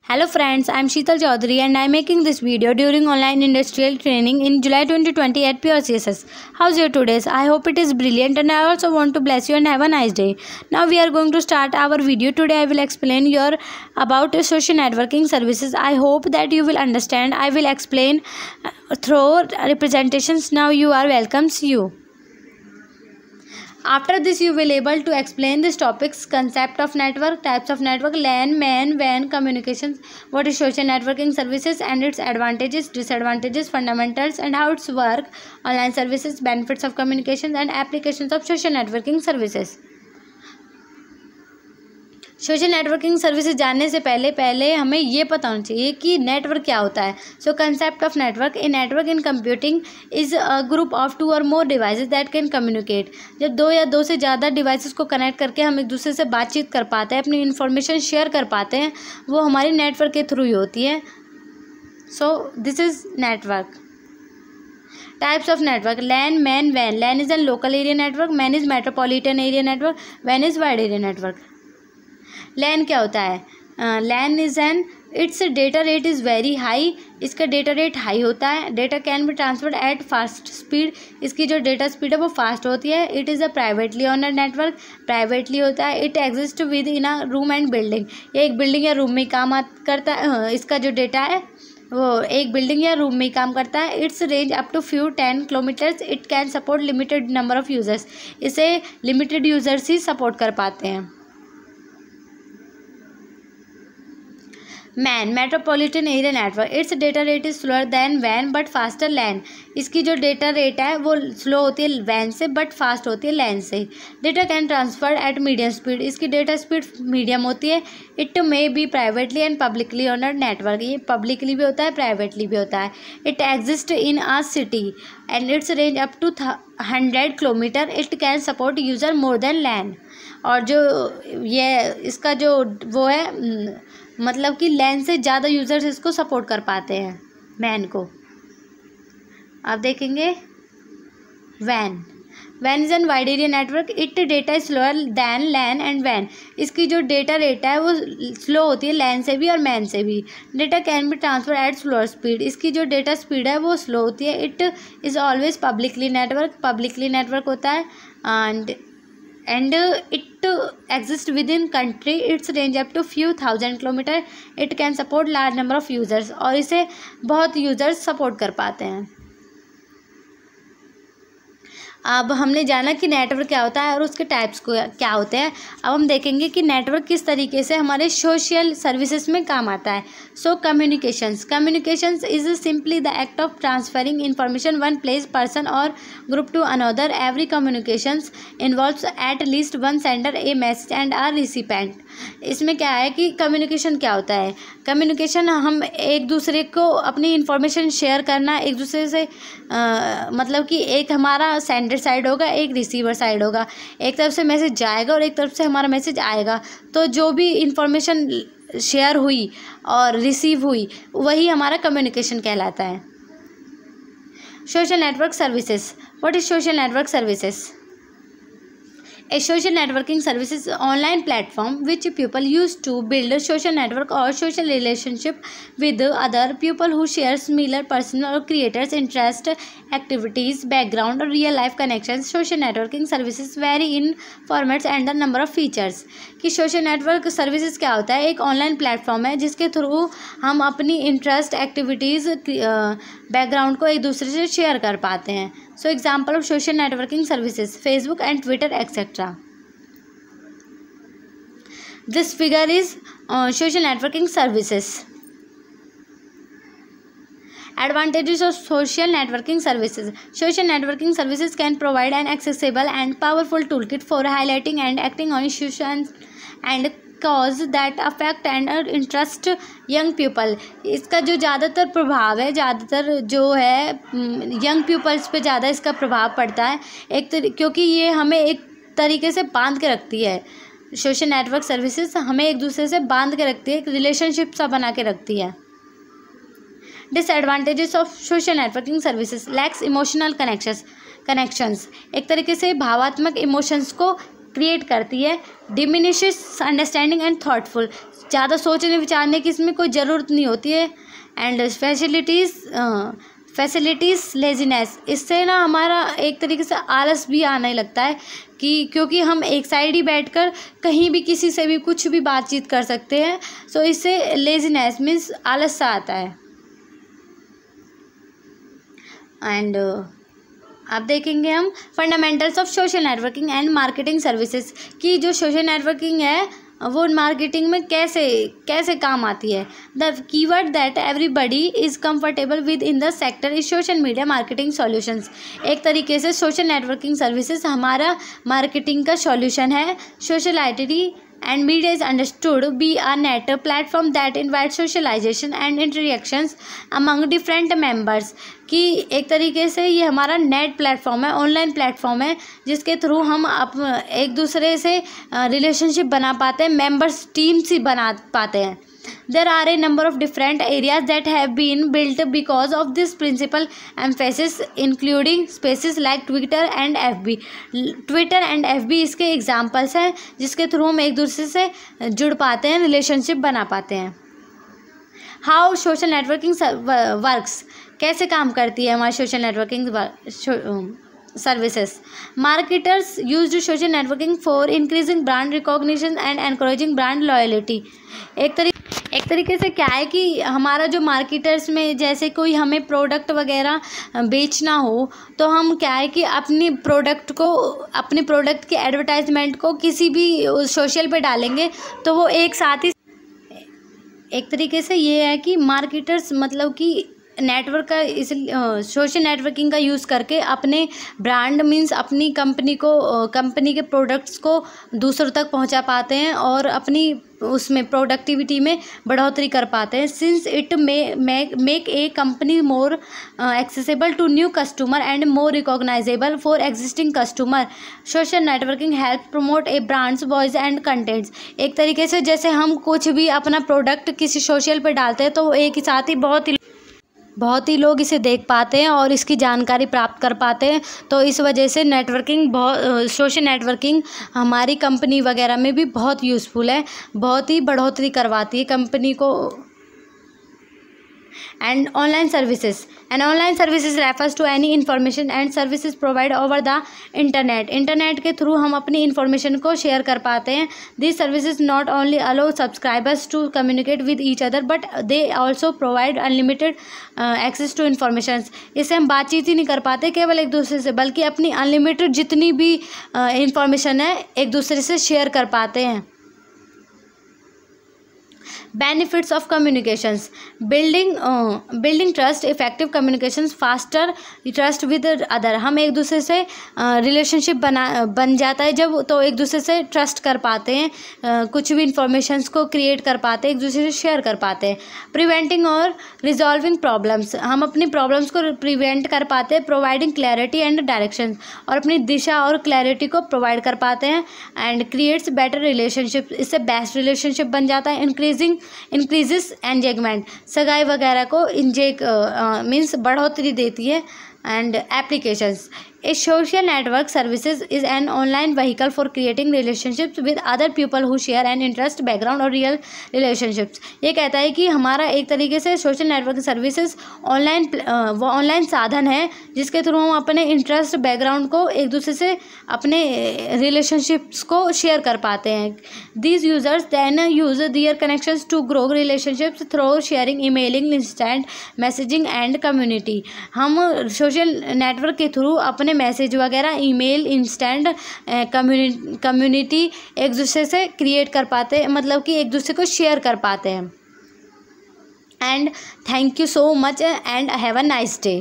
Hello friends, I am Sheetal Chaudhary and I am making this video during online industrial training in July 2020 at Pure CSS. How's your today's? I hope it is brilliant and I also want to bless you and have a nice day. Now we are going to start our video. Today I will explain about social networking services. I hope that you will understand. I will explain through representations. Now you are welcome. See you. After this, you will able to explain these topics: concept of network, types of network, LAN, MAN, WAN, communications, what is social networking services and its advantages, disadvantages, fundamentals and how it's work, online services, benefits of communications and applications of social networking services. Social networking services जानने से पहले हमें ये पता होना चाहिए कि network क्या होता है. सो concept of network. A network in computing is a group of 2 और मोर डिवाइसेस दैट कैन कम्युनिकेट. जब 2 या 2 से ज़्यादा डिवाइसेस को कनेक्ट करके हम एक दूसरे से बातचीत कर पाते हैं, अपनी इन्फॉर्मेशन शेयर कर पाते हैं, वो हमारी नेटवर्क के थ्रू ही होती है. So this is network. Types of network: LAN, man, van. LAN is an local area network, man is metropolitan area network, van is wide area network. लैन क्या होता है? लैन is an it's data rate is very high. इसका data rate high होता है. Data can be transferred eight fast speed. इसकी जो data speed है वो फास्ट होती है. It is a privately honour network. Privately होता है. It exist with in a room and building. ये एक बिल्डिंग या रूम में काम करता है. इसका जो डेटा है वो एक बिल्डिंग या रूम में काम करता है. Its range up to 10 kilometres. It can support limited number of users. इसे लिमिटेड यूज़र्स ही सपोर्ट कर पाते हैं. MAN, metropolitan area network. Its data rate is slower than वैन बट फास्टर लैन. इसकी जो डेटा रेट है वो स्लो होती है वैन से बट फास्ट होती है लैन से. Data can transfer at medium speed. इसकी डेटा स्पीड मीडियम होती है. It may be privately and publicly owned network. ये पब्लिकली भी होता है, प्राइवेटली भी होता है. It exist in a city and its range up to 100 kilometre. It can support user more than LAN. और जो ये इसका जो वो है मतलब कि लैन से ज़्यादा यूज़र्स इसको सपोर्ट कर पाते हैं वैन को. आप देखेंगे वैन. वैन is an wide area network. It data is slower than LAN and वैन. इसकी जो डेटा रेट है वो स्लो होती है लैन से भी और मैन से भी. Data can be transfer at slower speed. इसकी जो डेटा स्पीड है वो स्लो होती है. It is always publicly network. Publicly network होता है and it exists within country. its range up to few thousand kilometer. it can support large number of users. और इसे बहुत यूज़र्स सपोर्ट कर पाते हैं. अब हमने जाना कि नेटवर्क क्या होता है और उसके टाइप्स को क्या होते हैं. अब हम देखेंगे कि नेटवर्क किस तरीके से हमारे सोशल सर्विसेज में काम आता है. So communications is simply the act of transferring information one place, person और group to another. Every communications involves at least one sender, a message and a recipient. इसमें क्या है कि कम्युनिकेशन क्या होता है. कम्युनिकेशन हम एक दूसरे को अपनी इंफॉर्मेशन शेयर करना, एक दूसरे से मतलब कि एक हमारा सेंडर साइड होगा, एक रिसीवर साइड होगा. एक तरफ से मैसेज जाएगा और एक तरफ से हमारा मैसेज आएगा. तो जो भी इंफॉर्मेशन शेयर हुई और रिसीव हुई वही हमारा कम्युनिकेशन कहलाता है. Social network services. What is social network services? A social networking service is an online platform which people use to build a social network or social relationship with other people who share similar personal or creators interest, activities, background or real life connections. Social networking services vary in formats and the number of features. कि social network services क्या होता है? एक online platform है जिसके through हम अपनी interest, activities, background को एक दूसरे से शेयर कर पाते हैं. So example of social networking services: Facebook and Twitter etcetera. This figure is social networking services. Advantages of social networking services. Social networking services can provide an accessible and powerful toolkit for highlighting and acting on issues and cause that affect and interest young people. इसका जो ज़्यादातर प्रभाव है, ज़्यादातर जो है young peoples पे ज़्यादा इसका प्रभाव पड़ता है. क्योंकि ये हमें एक तरीके से बांध के रखती है. सोशल नेटवर्क सर्विसेज हमें एक दूसरे से बांध के रखती है, एक रिलेशनशिप सा बना के रखती है. Disadvantages of social networking services: lakhs emotional connections. एक तरीके से भावात्मक इमोशंस को क्रिएट करती है. Diminishes understanding and thoughtful. ज़्यादा सोचने विचारने की इसमें कोई ज़रूरत नहीं होती है। एंड फैसिलिटीज़ लेजीनेस, इससे ना हमारा एक तरीके से आलस भी आने लगता है कि क्योंकि हम एक साइड ही बैठकर कहीं भी किसी से भी कुछ भी बातचीत कर सकते हैं। सो इससे लेजीनेस मीन्स आलस सा आता है। एंड अब देखेंगे हम fundamentals of social networking and marketing services कि जो सोशल नेटवर्किंग है वो मार्केटिंग में कैसे काम आती है। The keyword that everybody is comfortable with in the sector is social media marketing solutions. एक तरीके से सोशल नेटवर्किंग सर्विसेज हमारा मार्केटिंग का सॉल्यूशन है। Sociality and media is understood to be a net platform that invites socialization and interactions among different members कि एक तरीके से ये हमारा नेट प्लेटफॉर्म है, ऑनलाइन प्लेटफॉर्म है, जिसके थ्रू हम एक दूसरे से रिलेशनशिप बना पाते हैं, मेंबर्स टीम्स ही बना पाते हैं। There are a number of different areas that have been built because of this principal emphasis, including spaces like Twitter and FB. Twitter and FB इसके एग्जाम्पल्स हैं जिसके थ्रू हम एक दूसरे से जुड़ पाते हैं, रिलेशनशिप बना पाते हैं। हाउ सोशल नेटवर्किंग वर्क्स, कैसे काम करती है हमारी social networking services. Marketers use social networking for increasing brand recognition and encouraging brand loyalty. एक तरीके से क्या है कि हमारा जो मार्केटर्स में जैसे कोई हमें प्रोडक्ट वगैरह बेचना हो तो हम क्या है कि अपने प्रोडक्ट की एडवर्टाइजमेंट को किसी भी सोशल पे डालेंगे तो वो एक साथ ही एक तरीके से ये है कि मार्केटर्स मतलब कि नेटवर्क का इस सोशल नेटवर्किंग का यूज़ करके अपने ब्रांड मीन्स अपनी कंपनी के प्रोडक्ट्स को दूसरों तक पहुंचा पाते हैं और अपनी उसमें प्रोडक्टिविटी में बढ़ोतरी कर पाते हैं। Since it make a company more accessible to new customer and more recognizable for existing customer, social networking help promote a brands voice and contents. एक तरीके से जैसे हम कुछ भी अपना प्रोडक्ट किसी सोशल पर डालते हैं तो वो एक ही साथ ही बहुत ही लोग इसे देख पाते हैं और इसकी जानकारी प्राप्त कर पाते हैं। तो इस वजह से सोशल नेटवर्किंग हमारी कंपनी वगैरह में भी बहुत यूज़फुल है, बहुत ही बढ़ोतरी करवाती है कंपनी को। And online services refers to any information and services provide over the internet के थ्रू हम अपनी इंफॉर्मेशन को शेयर कर पाते हैं। This services not only allow subscribers to communicate with each other but they also provide unlimited access to information. इससे हम बातचीत ही नहीं कर पाते केवल एक दूसरे से, बल्कि अपनी अनलिमिटेड जितनी भी इंफॉर्मेशन है एक दूसरे से शेयर कर पाते हैं। Benefits of communications, building trust, effective communications, faster trust with other. हम एक दूसरे से रिलेशनशिप बन जाता है जब, तो एक दूसरे से ट्रस्ट कर पाते हैं, कुछ भी इंफॉर्मेशंस को क्रिएट कर पाते हैं, एक दूसरे से शेयर कर पाते हैं। प्रिवेंटिंग और रिजॉल्विंग प्रॉब्लम्स, हम अपनी प्रॉब्लम्स को प्रिवेंट कर पाते हैं। प्रोवाइडिंग क्लैरिटी एंड डायरेक्शन, और अपनी दिशा और क्लैरिटी को प्रोवाइड कर पाते हैं। एंड क्रिएट्स बेटर रिलेशनशिप, इससे बेस्ट रिलेशनशिप बन जाता है। इंक्रीजेस एंगेजमेंट, सगाई वगैरह को मीन्स बढ़ोतरी देती है। And applications, A social network services is an online vehicle for creating relationships with other people who share an interest background और रियल रिलेशनशिप्स। ये कहता है कि हमारा एक तरीके से सोशल नेटवर्क सर्विसेज वो ऑनलाइन साधन है जिसके थ्रू हम अपने इंटरेस्ट बैकग्राउंड को एक दूसरे से अपने रिलेशनशिप्स को शेयर कर पाते हैं। These users then use their connections to grow relationships through sharing, emailing, instant messaging and community. हम सोशल नेटवर्क के थ्रू अपने मैसेज वगैरह, ईमेल, इंस्टेंट, कम्युनिटी एक दूसरे से क्रिएट कर पाते हैं, मतलब कि एक दूसरे को शेयर कर पाते हैं। And thank you so much and have a nice day.